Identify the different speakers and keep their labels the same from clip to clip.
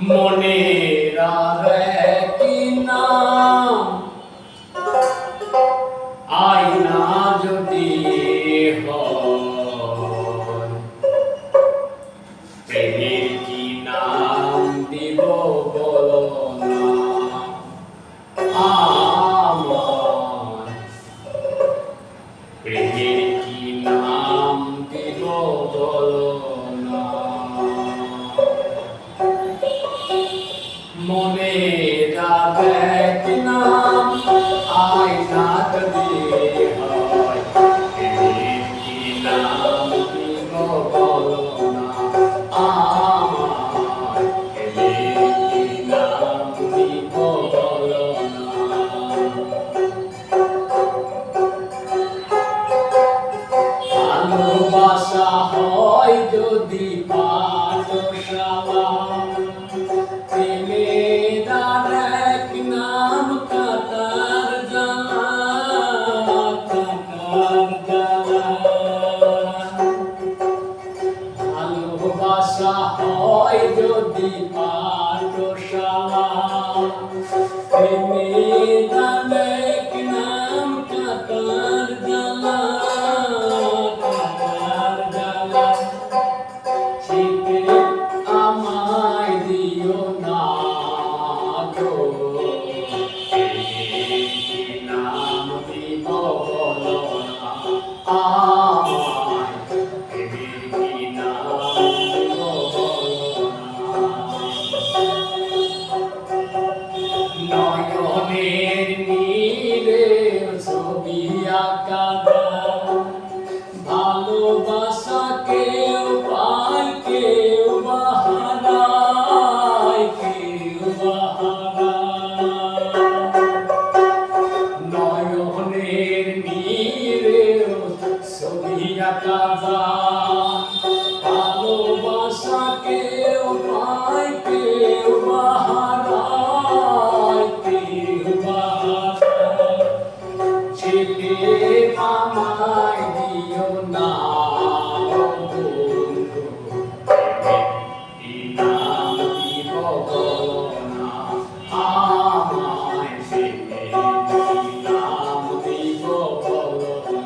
Speaker 1: মনের আর একই নাম আয়না যদি হয়, প্রেমের কি নাম দিব বলো না আমার, প্রেমের কি নাম দিব বলো না। মনের আর একই নাম আয়না যদি হয়, প্রেমের কি নাম দিব বলো না আমার, প্রেমের কি নাম দিব বলো না। ভালোবাসা হয় যদি পাঠশালা, প্রেমের আর এক নাম কাটার জ্বালা, কাটার জ্বালা। ভালোবাসা হয় যদি পাঠশালা, প্রেমের আর এক নাম কাটার জ্বালা, কাটার জ্বালা। শীতে আমায় দিও না গো, কি নাম দিব বলো না আমায়, কি নাম দিব বলো না। নয়নের নীরে ছবি আঁকা ভালোবাসা কেউ পায় কেউ বাহারায়, কেউ বাহারায়। নয়নের নীরে ছবি আঁকা ভালোবাসা কেউ পায় কেউ বাহারায়, কেউ বাহারায়। ছেলে আমায় দিও না বন্ধু, কি নাম দিব বলো না আমায়, ছেলে কি নাম দিব বলো না।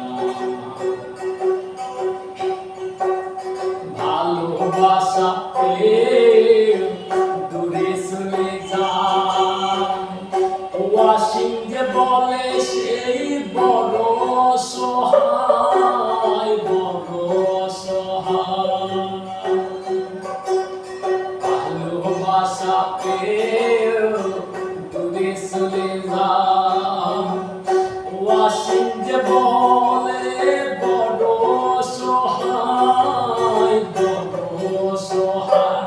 Speaker 1: ভালোবাসা পেয়ে দূরে চলে যায়, ওয়াসিম যে বলে সেই বড় অসহায়, বড় অসহায়। ভালোবাসা পেয়ে দূরে চলে যায়, ওয়াসিম যে বলে বড় অসহায়, বড় অসহায়।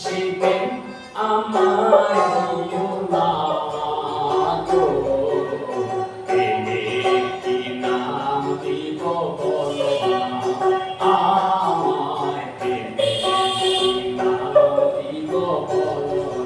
Speaker 1: সেদিন আমায় দিও না গো, প্রেমের কি নাম দিব বলো না আমায়, প্রেমের কি নাম দিব বলো না।